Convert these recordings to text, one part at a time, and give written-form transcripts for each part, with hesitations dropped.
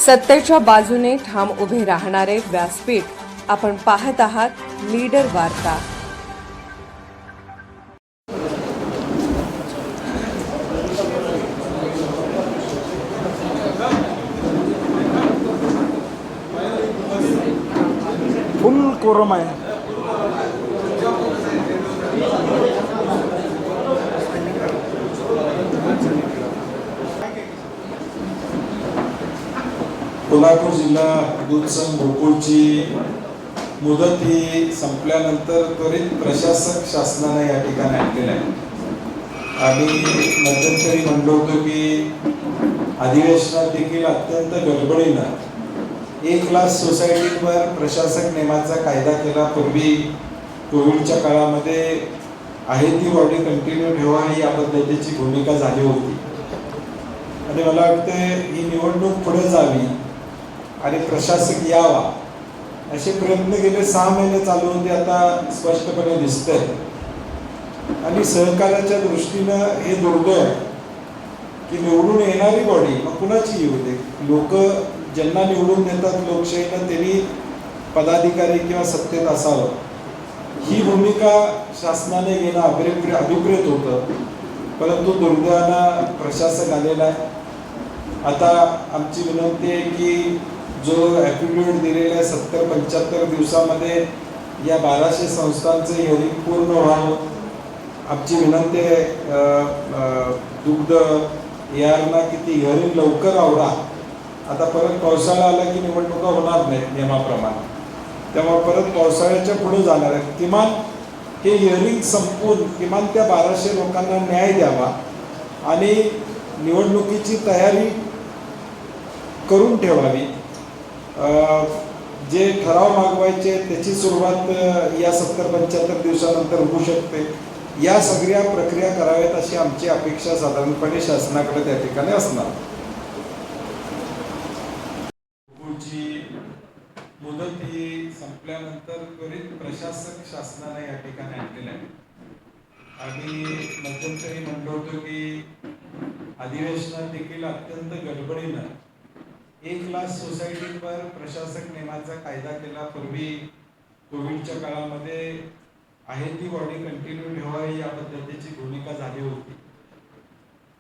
सत्तेच्या बाजूने ठाम उभे राहणारे व्यासपीठ आपण पाहत आहात लीडर वार्ता। फुल कोरम आहे। कोल्हापूर जिल्हा दूध संघ गोकुळची मुदत ही संपल्यानंतर त्वरित प्रशासक शासनाने या ठिकाणी आणलेलं आहे आणि मध्यंतरी म्हणलो होतो की अधिवेशनात देखील अत्यंत गडबडीनं 1,00,000 सोसायटींवर प्रशासक नेमाचा कायदा केला। पूर्वी कोविडच्या काळामध्ये आहे ती बॉडी कंटिन्यू ठेवा ही या पद्धतीची भूमिका झाली होती आणि मला वाटतं ही निवडणूक पुढे जावी आणि प्रशासक यावा असे प्रयत्न गेले 6 महिने चालू होते, आता स्पष्टपणे दिसतंय आणि सहकार्याच्या दृष्टीनं हे दुर्दैव की निवडून येणारी बॉडी मग कुणाची येऊ दे, लोक ज्यांना निवडून देतात लोकशाहीनं त्यांनी पदाधिकारी किंवा सत्तेत असावं ही भूमिका शासनाने घेणं अभिप्रेत होतं, परंतु दुर्दैवानं प्रशासक आलेला आहे। आता आमची विनंती आहे की जो ॲफिडेव्हिट दिलेला आहे 70-75 दिवसामध्ये या 1200 संस्थांचं हिअरिंग पूर्ण व्हावं। आमची विनंती आहे दुग्ध यारना की ती हिअरिंग लवकर आवरा। आता परत पावसाळा आला की निवडणुका होणार नाहीत नियमाप्रमाणे, त्यामुळे परत पावसाळ्याच्या पुढे जाणार आहेत। किमान हे हिअरिंग संपवून किमान त्या 1200 लोकांना न्याय द्यावा आणि निवडणुकीची तयारी करून ठेवावी। जे ठराव मागवायचे त्याची सुरुवात या 70-75 दिवसानंतर होऊ शकते। या सगळ्या प्रक्रिया कराव्यात अशी आमची अपेक्षा साधारणपणे शासनाकडे त्या ठिकाणी असणार। पुढची मुदत ही संपल्यानंतर त्वरित प्रशासक शासनाने या ठिकाणी आणलेलं आहे आणि मध्यंतरी म्हणलो होतो की अधिवेशनात देखील अत्यंत गडबडीनं 1,00,000 सोसायटींवर प्रशासक नेमाचा कायदा केला। पूर्वी कोविडच्या काळामध्ये आहे ती बॉडी कंटिन्यू ठेवा या पद्धतीची भूमिका झाली होती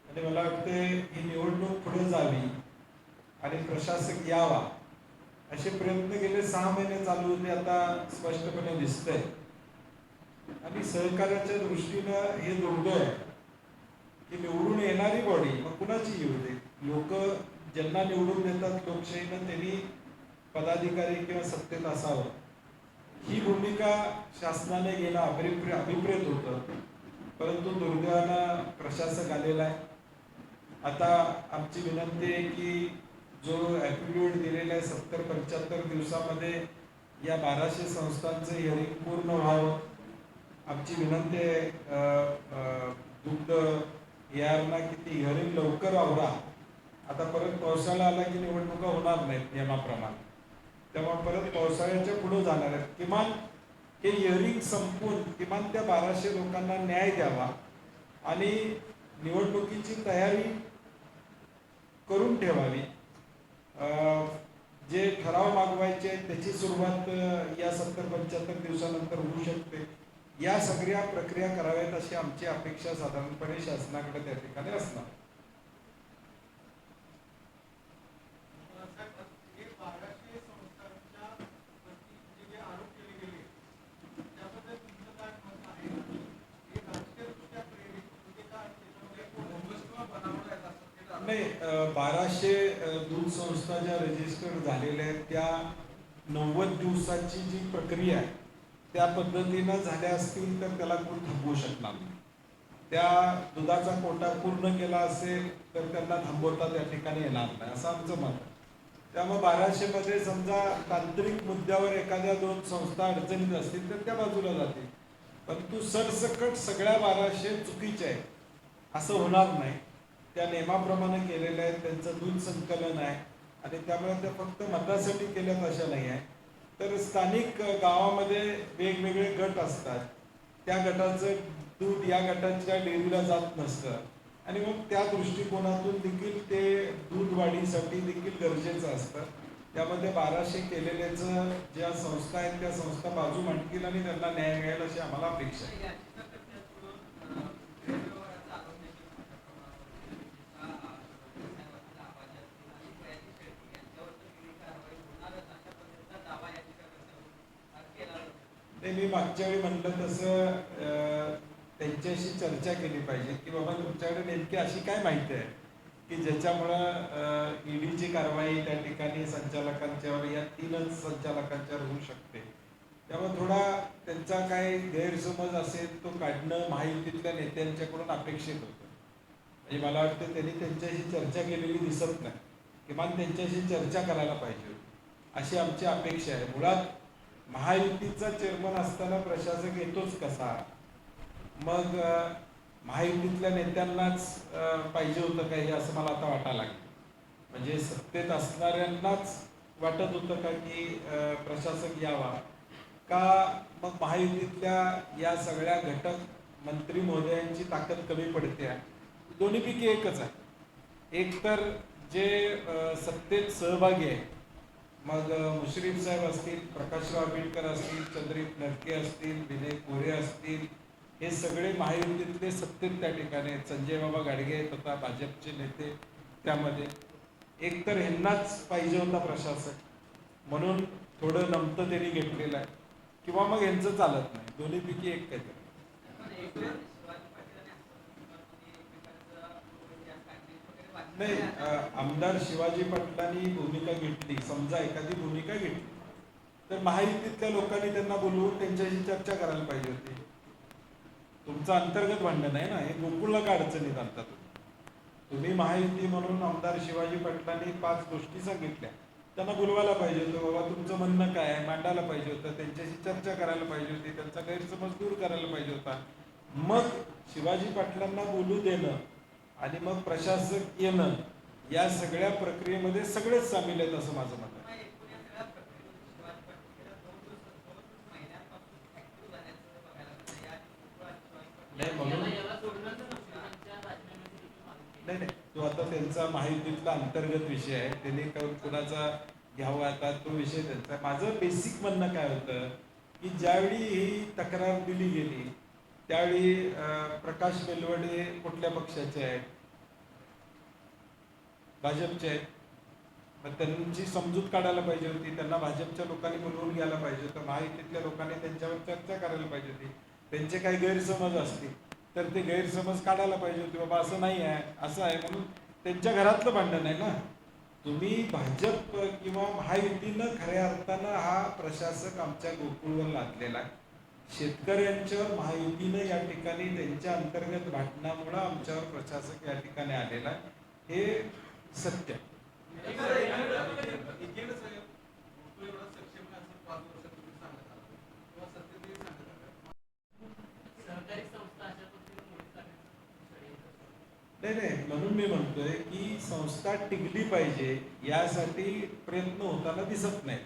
आणि मला वाटतं ही निवडणूक पुढे जावी आणि प्रशासक यावा असे प्रयत्न गेले 6 महिने चालू होते, आता स्पष्टपणे दिसतंय आणि सहकार्याच्या दृष्टीनं हे दुर्दैव की निवडून येणारी बॉडी मग कुणाची येऊ दे, लोक ज्यांना निवडून देतात लोकशाहीनं त्यांनी पदाधिकारी किंवा सत्तेत असावं ही भूमिका शासनाने घेणं अभिप्रेत होतं, परंतु दुर्दैवानं प्रशासक आलेला आहे। आता आमची विनंती आहे की जो ॲफिडेव्हिट दिलेला आहे 70-75 दिवसामध्ये या 1200 संस्थांचं हिअरिंग पूर्ण व्हावं। आमची विनंती आहे दुग्ध यारना की ती हिअरिंग लवकर आवरा। आता परत पावसाळा आला की निवडणुका होणार नाहीत नियमाप्रमाणे, त्यामुळे परत पावसाळ्याच्या पुढे जाणार आहेत। किमान हे हिअरिंग संपवून किमान त्या 1200 लोकांना न्याय द्यावा आणि निवडणुकीची तयारी करून ठेवावी। जे ठराव मागवायचे त्याची सुरुवात या 70-75 दिवसानंतर होऊ शकते। या सगळ्या प्रक्रिया कराव्यात अशी आमची अपेक्षा साधारणपणे शासनाकडे त्या ठिकाणी असणार। नाही, 1200 दूध संस्था ज्या रजिस्टर्ड झालेल्या आहेत त्या 90 दिवसाची जी प्रक्रिया आहे त्या पद्धतीनं झाल्या असतील तर त्याला कोण थांबवू शकणार नाही। त्या दुधाचा कोटा पूर्ण केला असेल तर त्यांना थांबवता त्या ठिकाणी येणार नाही असं आमचं मत आहे। त्यामुळे 1200 मध्ये समजा तांत्रिक मुद्द्यावर एखाद्या 2 संस्था अडचणीत असतील तर त्या बाजूला जातील, परंतु सरसकट सगळ्या 1200 चुकीचे आहेत असं होणार नाही। त्या नियमाप्रमाणे केलेल्या आहेत, त्यांचं दूध संकलन आहे आणि त्यामुळे त्या फक्त मतासाठी केल्यात अशा नाही आहे। तर स्थानिक गावामध्ये वेगवेगळे गट असतात, त्या गटाचं दूध या गटाच्या डेअरीला जात नसतं आणि मग त्या दृष्टिकोनातून देखील ते दूध वाढीसाठी देखील गरजेचं असतं. त्यामध्ये 1200 केलेल्याचं ज्या संस्था आहेत त्या संस्था बाजू मांडतील आणि त्यांना न्याय मिळेल अशी आम्हाला अपेक्षा आहे. ते मी मागच्या वेळी म्हटलं तसं त्यांच्याशी चर्चा केली पाहिजे की बाबा तुमच्याकडे नेमकी अशी काय माहिती आहे की ज्याच्यामुळं ईडीची कारवाई त्या ठिकाणी संचालकांच्यावर या 3च संचालकांच्यावर होऊ शकते. त्यामुळे थोडा त्यांचा काय गैरसमज असेल तो काढणं महायुतीतल्या नेत्यांच्याकडून अपेक्षित होतं. म्हणजे मला वाटतं त्यांनी त्यांच्याशी चर्चा केलेली दिसत नाही. किमान त्यांच्याशी चर्चा करायला पाहिजे होती अशी आमची अपेक्षा आहे. मुळात महायुतीचा चेअरमन असताना प्रशासक येतोच कसा, मग महायुतीतल्या नेत्यांनाच पाहिजे होतं का हे असं मला आता वाटायला लागलं. म्हणजे सत्तेत असणाऱ्यांनाच वाटत होतं का की प्रशासक यावा का मग महायुतीतल्या या सगळ्या घटक मंत्री महोदयांची ताकद कमी पडते. दोन्हीपैकी एकच आहे. एक तर जे सत्तेत सहभागी आहे, मग मुश्रीफ साहेब असतील, प्रकाशराव आंबेडकर असतील, चंद्रिक नरके असतील, विनय कोरे असतील, हे सगळे महायुतीतले सत्तेत त्या ठिकाणी आहेत. संजय बाबा गाडगे तथा भाजपचे नेते त्यामध्ये. एक तर ह्यांनाच पाहिजे होता प्रशासक, म्हणून थोडं नमतं त्यांनी घेतलेलं आहे, किंवा मग यांचं चालत नाही. दोन्हीपैकी एक काहीतरी. नाही, आमदार शिवाजी पाटलांनी भूमिका घेतली, समजा एखादी भूमिका घेतली तर महायुतीतल्या लोकांनी त्यांना बोलवून त्यांच्याशी चर्चा करायला पाहिजे होती. तुमचं अंतर्गत भांडण आहे ना, हे गोकुळला का अडचणीत आणतात. तुम्ही महायुती म्हणून आमदार शिवाजी पाटलांनी 5 गोष्टी सांगितल्या, त्यांना बोलवायला पाहिजे होतं. बाबा तुमचं म्हणणं काय आहे मांडायला पाहिजे होतं, त्यांच्याशी चर्चा करायला पाहिजे होती, त्यांचा गैरसमज दूर करायला पाहिजे होता. मग शिवाजी पाटलांना बोलू देणं आणि मग प्रशासक येणं या सगळ्या प्रक्रियेमध्ये सगळेच सामील आहेत असं माझं मत आहे. नाही म्हणून नाही, तो आता त्यांचा महायुतीतला अंतर्गत विषय आहे, त्यांनी कुणाचा घ्यावा आता तो विषय त्यांचा. माझं बेसिक म्हणणं काय होतं की ज्यावेळी ही तक्रार दिली गेली त्यावेळी प्रकाश बेलवडे कुठल्या पक्षाचे आहेत? भाजपचे आहेत. मग त्यांची समजूत काढायला पाहिजे होती, त्यांना भाजपच्या लोकांनी बोलवून घ्यायला पाहिजे होतं, महायुतीतल्या लोकांनी त्यांच्यावर चर्चा करायला पाहिजे होती. त्यांचे काही गैरसमज असतील तर ते गैरसमज काढायला पाहिजे होते. बाबा असं नाही आहे, असं आहे, म्हणून त्यांच्या घरातलं भांडण आहे ना. तुम्ही भाजप किंवा महायुतीनं खऱ्या अर्थानं हा प्रशासक आमच्या गोकुळवर लादलेला आहे. शेतकऱ्यांच्यावर महायुतीनं या ठिकाणी त्यांच्या अंतर्गत भांडणामुळं आमच्यावर प्रशासक या ठिकाणी आलेला आहे, हे सत्य. नाही, म्हणून मी म्हणतोय की संस्था टिकली पाहिजे यासाठी प्रयत्न होताना दिसत नाही.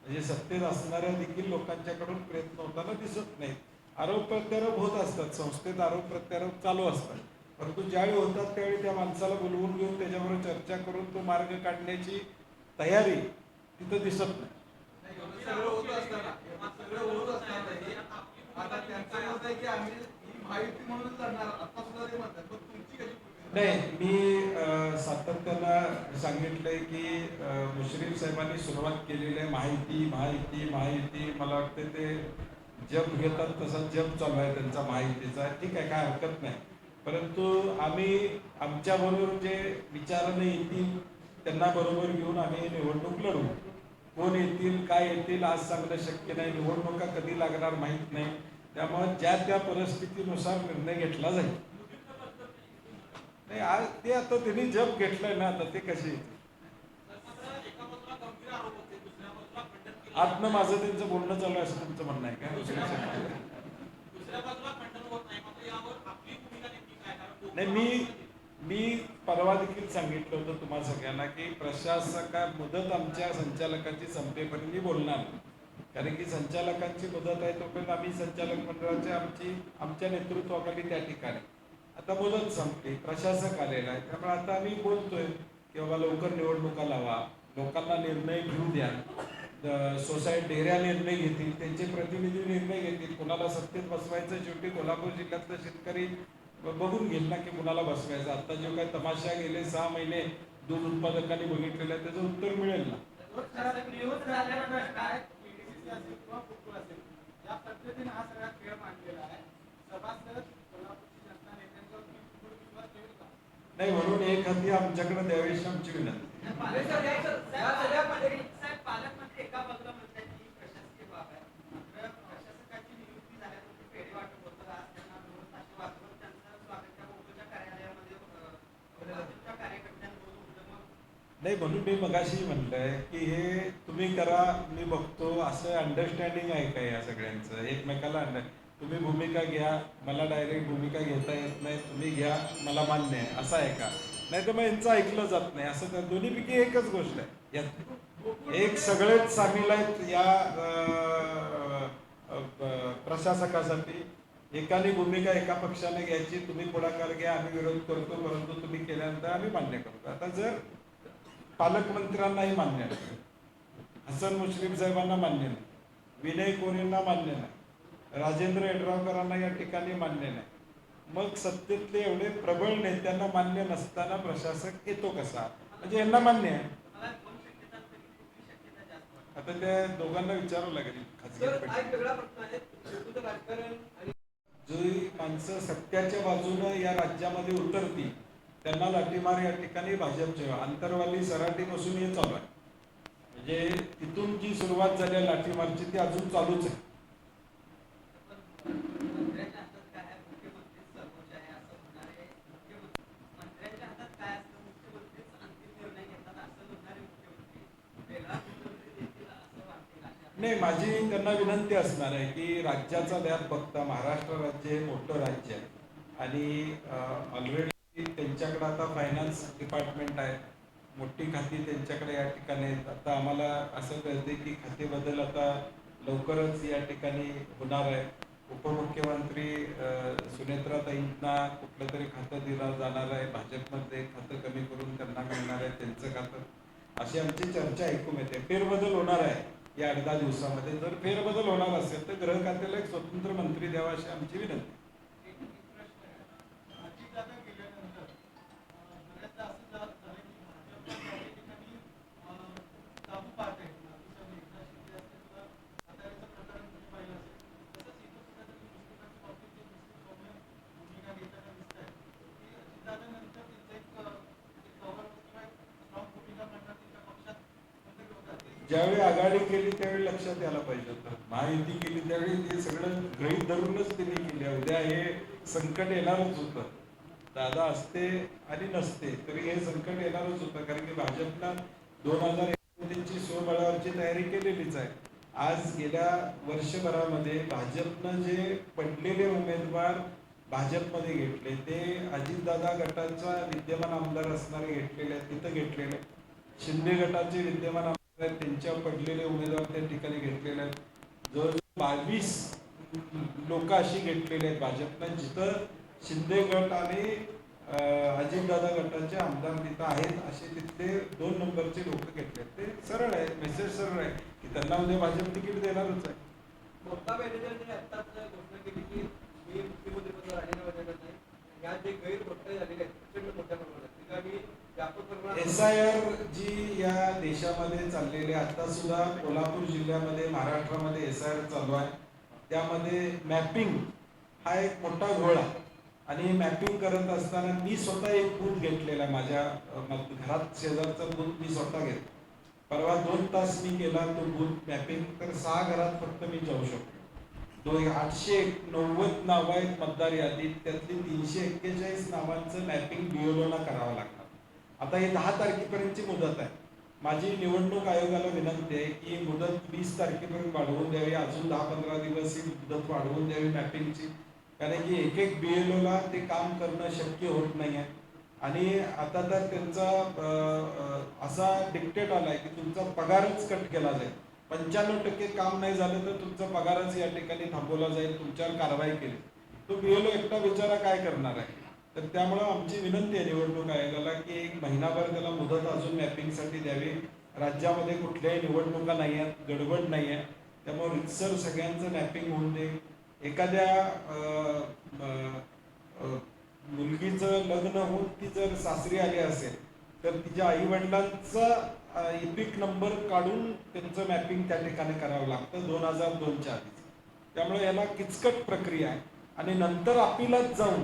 म्हणजे सत्तेत असणाऱ्या देखील लोकांच्याकडून प्रयत्न होताना दिसत नाहीत. आरोप प्रत्यारोप होत असतात, संस्थेत आरोप प्रत्यारोप चालू असतात, परंतु ज्यावेळी होतात त्यावेळी त्या माणसाला बोलवून घेऊन त्याच्याबरोबर चर्चा करून तो मार्ग काढण्याची तयारी तिथं दिसत नाही. नाही, मी सातत्यानं सांगितलंय की मुश्रीफ साहेबांनी सुरुवात केलेली आहे माहिती माहिती माहिती. मला वाटतं ते जप घेतात तसा जप चालू आहे त्यांचा माहितीचा. ठीक आहे, काय हरकत नाही, परंतु आम्ही आमच्याबरोबर जे विचाराने येतील त्यांना बरोबर घेऊन आम्ही निवडणूक लढवू. कोण येतील काय येतील आज सांगणं शक्य नाही, निवडणुका कधी लागणार माहीत नाही. त्यामुळे ज्या त्या परिस्थितीनुसार निर्णय घेतला जाईल. नाही, आज ते आता त्यांनी जप घेतलंय ना, आता ते कसे आतनं माझं त्यांचं बोलणं चालू आहे असं तुमचं म्हणणं आहे का? नाही, मी परवा देखील सांगितलं होतं तुम्हाला सगळ्यांना की प्रशासका मुदत आमच्या संचालकांची संपेपर्यंत मी बोलणार, कारण की संचालकांची मुदत आहे तोपर्यंत आम्ही संचालक मंडळाच्या आमच्या नेतृत्वाखाली त्या ठिकाणी आता मुदत संपली, प्रशासक आलेला आहे, त्यामुळे आता आम्ही बोलतोय की बाबा लवकर निवडणुका लावा, लोकांना निर्णय घेऊ द्या. सोसायटी डेऱ्या निर्णय घेतील, त्यांचे प्रतिनिधी निर्णय घेतील, कुणाला सत्तेत बसवायचं. शेवटी कोल्हापूर जिल्ह्यातला शेतकरी बघून घेईल ना की कुणाला बसवायचं. आता जो काय तमाशा गेले 6 महिने दूध उत्पादकांनी बघितलेलं आहे त्याचं उत्तर मिळेल ना. या पद्धतीने हा सगळा खेळ मांडलेला आहे. सभासद कोल्हापूरची जनता नेत्यांवर विश्वास ठेवेल का? नाही, म्हणून एक हाती आमच्याकडे द्यावीशी आमची विनंती. पालकमंत्री एका बाजूला म्हणतात की प्रशासकीय बाब आहे, मात्र प्रशासकाची नियुक्ती झाल्यानंतर पेढे वाटप होतं. आज त्यांना 2 तास वाजवून त्यांचं स्वागत त्या मुंबईच्या कार्यालयामध्ये भाजपच्या कार्यकर्त्यांबरोबर होतं. मग नाही, म्हणून मी मगाशी म्हणलंय की हे तुम्ही करा, मी बघतो, असं अंडरस्टँडिंग आहे का या सगळ्यांचं एकमेकाला. तुम्ही भूमिका घ्या, मला डायरेक्ट भूमिका घेता येत नाही, तुम्ही घ्या, मला मान्य आहे, असं आहे का? नाही तर मग यांचं ऐकलं जात नाही. असं तर दोन्हीपैकी एकच गोष्ट आहे. यात एक सगळेच सामील आहेत या प्रशासकासाठी. एकाने भूमिका एका पक्षाने घ्यायची, तुम्ही पुढाकार घ्या, आम्ही विरोध करतो, परंतु तुम्ही केल्यानंतर आम्ही मान्य करतो. आता जर पालकमंत्र्यांनाही मान्य नाही, हसन मुश्रीफ साहेबांना मान्य नाही, विनय कोरेंना मान्य नाही, राजेंद्र येड्रावकरांना या ठिकाणी मान्य नाही, मग सत्तेतले एवढे प्रबळ नेत्यांना मान्य नसताना प्रशासक येतो कसा? म्हणजे यांना मान्य आहे. मला 2 शक्यतांपैकी कुठली शक्यता जास्त वाटते? आता त्या दोघांना विचारावं लागेल खासगी. जी माणसं सत्याच्या बाजूनं या राज्यामध्ये उतरतील त्यांना लाठीमार या ठिकाणी भाजपचे आंतरवाली सराटीपासून हे चालू आहे. म्हणजे तिथून जी सुरुवात झाली आहे लाठीमारची ती अजून चालूच आहे. मंत्र्यांच्या हातात काय आहे? मुख्यमंत्री सर्वोच्च आहे असं म्हणणारे मंत्र्यांच्या हातात काय असतं? मुख्यमंत्रीच अंतिम निर्णय घेतात असं म्हणणारे मुख्यमंत्री वेगळा मुख्यमंत्री देखील असं वाटते. नाही, माझी त्यांना विनंती असणार आहे की राज्याचा व्याप बघता महाराष्ट्र राज्य हे मोठं राज्य आहे आणि ऑलरेडी त्यांच्याकडे आता फायनान्स डिपार्टमेंट आहे, मोठी खाती त्यांच्याकडे या ठिकाणी आहेत. आता आम्हाला असं कळते की खाते बदल आता लवकरच या ठिकाणी होणार आहे. उपमुख्यमंत्री सुनेत्राताईंना कुठलं तरी खातं दिलं जाणार आहे, भाजपमध्ये खातं कमी करून त्यांना मिळणार आहे त्यांचं खातं, अशी आमची चर्चा ऐकून येते. फेरबदल होणार आहे या 8-10 दिवसामध्ये. जर फेरबदल होणार असेल तर गृह खात्याला एक स्वतंत्र मंत्री द्यावा अशी आमची विनंती. ज्यावेळी आघाडी केली त्यावेळी लक्षात यायला पाहिजे होतं. महायुती केली त्यावेळी ते सगळं गृहीत धरूनच त्यांनी केली. उद्या हे संकट येणारच होतं. दादा असते आणि नसते तरी हे संकट येणारच होतं, कारण की भाजपनं 2021 स्वबळावरची तयारी केलेलीच आहे. आज गेल्या वर्षभरामध्ये भाजपनं जे पडलेले उमेदवार भाजपमध्ये घेतले ते अजितदादा गटाचा विद्यमान आमदार असणारे घेतलेले आहेत, तिथं घेतलेले. शिंदे गटाचे विद्यमान आमदार आहेत, त्यांच्या पडलेले उमेदवार त्या ठिकाणी घेतलेले आहेत. जवळ 22 लोक अशी घेतलेले आहेत भाजपनं, जिथं शिंदे गट आणि अजितदादा गटाचे आमदार तिथं आहेत, असे तिथले 2 नंबरचे लोक घेतले. ते सरळ आहे, मेसेज सरळ आहे की त्यांना उद्या भाजप तिकीट देणारच आहे. ममता बॅनर्जींनी आत्ताच घोषणा केली की मी मुख्यमंत्रीपदावर राजीनामा देणार नाही. या जे गैरघोटाळे झालेले आहेत प्रचंड मोठ्या प्रमाणात आणि व्यापक प्रमाणात SIR जी या देशामध्ये चाललेली आता सुद्धा कोल्हापूर जिल्ह्यामध्ये महाराष्ट्रामध्ये SIR चालू आहे. त्यामध्ये मॅपिंग हा एक मोठा घोळ आहे आणि मॅपिंग करत असताना मी स्वतः एक बूथ घेतलेला, माझ्या घरात शेजारचा बूथ मी स्वतः घेतला. परवा 2 तास मी केला तो बूथ मॅपिंग, तर 6 घरात फक्त मी जाऊ शकतो. 890 नावं आहेत मतदार यादीत, त्यातली 341 नावांचं मॅपिंग BLOला करावं लागणार. आता हे 10 तारखेपर्यंतची मुदत आहे. माझी निवडणूक आयोगाला विनंती आहे की मुदत 20 तारखेपर्यंत वाढवून द्यावी, अजून 10-15 दिवस ही मुदत वाढवून द्यावी मॅपिंगची, कारण की एक BLOला ते काम करणं शक्य होत नाही आहे. आणि आता तर त्यांचा असा डिक्टेट आलाय की तुमचा पगारच कट केला जाईल. 95% काम नाही झालं तर तुमचा पगारच या ठिकाणी थांबवला जाईल, तुमच्यावर कारवाई केली. तो BLO एकटा बिचारा काय करणार आहे? तर त्यामुळं आमची विनंती आहे निवडणूक आयोगाला की एक महिनाभर त्याला मुदत अजून मॅपिंगसाठी द्यावी. राज्यामध्ये कुठल्याही निवडणुका नाही आहेत, गडबड नाही आहे, त्यामुळे रितसर सगळ्यांचं मॅपिंग होऊन दे. एखाद्या मुलगीचं लग्न होऊन ती जर सासरी आली असेल तर तिच्या आई वडिलांचा इपिक नंबर काढून त्यांचं मॅपिंग त्या ठिकाणी करावं लागतं 2002च्या आधीच. त्यामुळे याला किचकट प्रक्रिया आहे आणि नंतर अपिलात जाऊन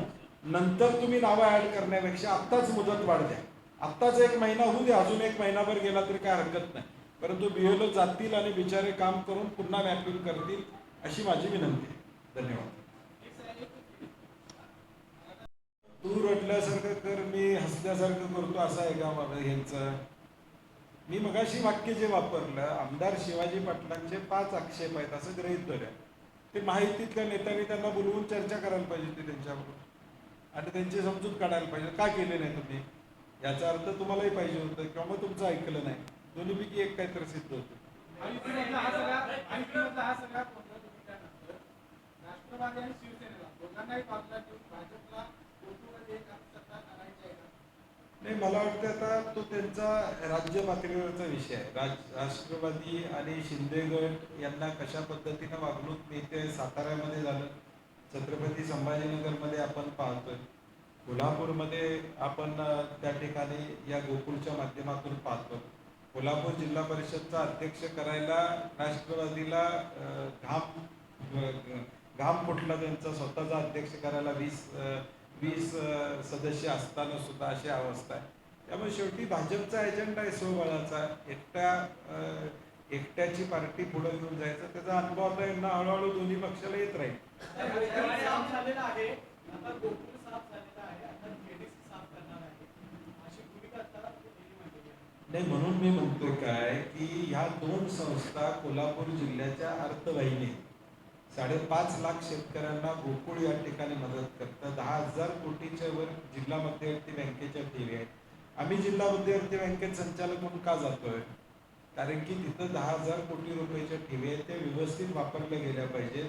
नंतर तुम्ही नावं ऍड करण्यापेक्षा आत्ताच मुदत वाढ द्या. आत्ताच एक महिना होऊ द्या, अजून एक महिनाभर गेला तरी काय हरकत नाही, परंतु BLO जातील आणि बिचारे काम करून पुन्हा मॅपिंग करतील अशी माझी विनंती आहे. धन्यवाद. तू रडल्यासारखं कर, मी हसल्यासारखं करतो असं आहे का माझं ह्यांचं? मी मगाशी वाक्य जे वापरलं, आमदार शिवाजी पाटलांचे 5 आक्षेप आहेत असं गृहीत धरूया. ते माहितीतल्या नेत्यांनी त्यांना बोलवून चर्चा करायला पाहिजे होती त्यांच्याबरोबर आणि त्यांची समजूत काढायला पाहिजे. का केले नाही तुम्ही? याचा अर्थ तुम्हालाही पाहिजे होतं किंवा मग तुमचं ऐकलं नाही. दोन्हीपैकी एक काहीतरी सिद्ध होतं. राष्ट्रवादी आणि शिवसेनेला दोघांनाही बाजूला ठेवून भाजपला गोकुळमध्ये एक सत्ता करायची आहे का? नाही, मला वाटतं आता तो त्यांचा राज्य पातळीवरचा विषय आहे. राष्ट्रवादी आणि शिंदे गट यांना कशा पद्धतीनं वागणूक मिळते. साताऱ्यामध्ये झालं, छत्रपती संभाजीनगरमध्ये आपण पाहतोय, कोल्हापूरमध्ये आपण त्या ठिकाणी या गोकुळच्या माध्यमातून पाहतो. कोल्हापूर जिल्हा परिषदचा अध्यक्ष करायला राष्ट्रवादीला घाम फुटला त्यांचा स्वतःचा अध्यक्ष करायला 20 सदस्य असताना सुद्धा अशी अवस्था आहे. त्यामुळे शेवटी भाजपचा एजेंडा आहे स्वबळाचा. एकट्याची पार्टी पुढे घेऊन जायचं, त्याचा अनुभव आता यांना हळूहळू दोन्ही पक्षाला येत राहील. नाही, म्हणून मी म्हणतोय काय की ह्या 2 संस्था कोल्हापूर जिल्ह्याच्या अर्थवाहिनी 5.5 लाख शेतकऱ्यांना गोकुळ या ठिकाणी मदत करतात. 10,000 कोटीच्या वर जिल्हा मध्यवर्ती बँकेच्या ठेवी आहेत. आम्ही जिल्हा मध्यवर्ती बँकेत संचालक म्हणून का जातोय? कारण की तिथं 10,000 कोटी रुपयाच्या ठेवी आहेत, त्या व्यवस्थित वापरल्या गेल्या पाहिजेत,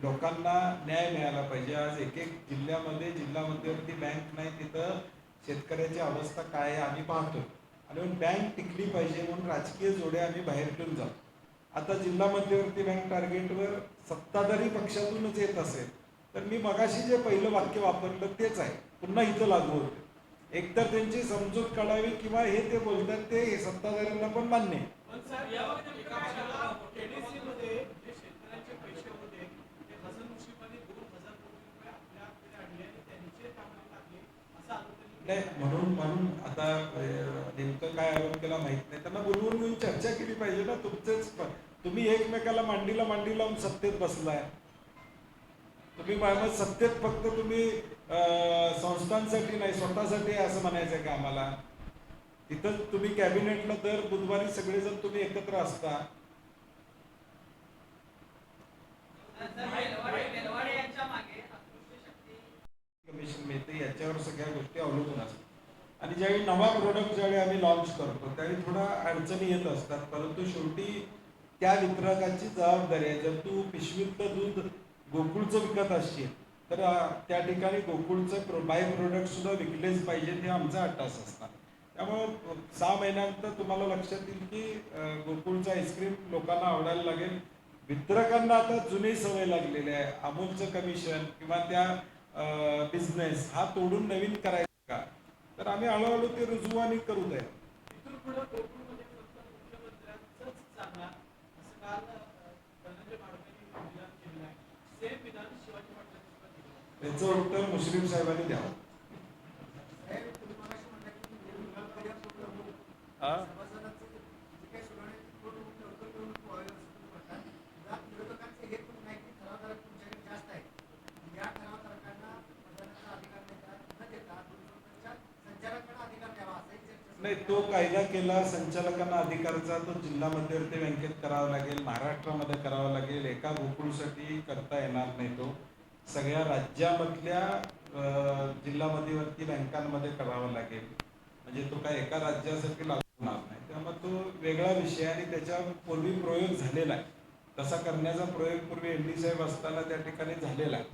लोकांना न्याय मिळाला पाहिजे. आज एक जिल्ह्यामध्ये जिल्हा मध्यवर्ती बँक नाही, तिथं शेतकऱ्याची अवस्था काय आहे आम्ही पाहतोय आणि बँक टिकली पाहिजे म्हणून राजकीय जोड्या आम्ही बाहेर ठेवून जातो. आता जिल्हा मध्यवर्ती बँक टार्गेटवर सत्ताधारी पक्षातूनच येत असेल तर मी मगाशी जे पहिलं वाक्य वापरलं तेच आहे, पुन्हा इथं लागू होतं. एकतर त्यांची समजूत काढावी किंवा हे ते बोलतात ते सत्ताधाऱ्यांना पण मान्य आहे. नाही, म्हणून आता नेमकं काय आरोप केला माहित नाही. त्यांना बोलवून घेऊन चर्चा केली पाहिजे ना. तुम्ही एकमेकाला मांडी लावून सत्तेत बसलाय. तुम्ही सत्तेत फक्त तुम्ही संस्थांसाठी नाही स्वतःसाठी असं म्हणायचंय का आम्हाला? तिथं तुम्ही कॅबिनेटला दर बुधवारी सगळेजण तुम्ही एकत्र असता. कमिशन मिळते याच्यावर सगळ्या गोष्टी अवलंबून असतात आणि ज्यावेळी नवा प्रोडक्ट ज्यावेळी आम्ही लॉन्च करतो त्यावेळी थोडा अडचणी येत असतात, परंतु शेवटी त्या वितरकाची जबाबदारी आहे. जर तू पिशवीतलं दूध गोकुळचं विकत असशील तर त्या ठिकाणी गोकुळचं बाय प्रोडक्ट सुद्धा विकलेच पाहिजेत, हे आमचा अट्टास असतात. त्यामुळं 6 महिन्यानंतर तुम्हाला लक्षात येईल की गोकुळचं आईस्क्रीम लोकांना आवडायला लागेल. वितरकांना आता जुनी सवय लागलेली आहे. अमूलचं कमिशन किंवा त्या बिझनेस हा तोडून नवीन करायचा का, तर आम्ही हळूहळू ते रुजू आणि करू द्या. त्याचं उत्तर मुश्रीफ साहेबांनी द्यावं. नाही, तो कायदा केला संचालकांना अधिकाराचा, तो जिल्हा मध्यवर्ती बँकेत करावा लागेल, महाराष्ट्रामध्ये करावा लागेल. एका गोकुळसाठी करता येणार नाही, तो सगळ्या राज्यामधल्या जिल्हा मध्यवर्ती बँकांमध्ये करावा लागेल. म्हणजे तो काय एका राज्यासाठी लागू होणार नाही. त्यामुळे तो वेगळा विषय आणि त्याच्यावर पूर्वी प्रयोग झालेला आहे. तसा करण्याचा प्रयोग पूर्वी ND साहेब असताना त्या ठिकाणी झालेला आहे.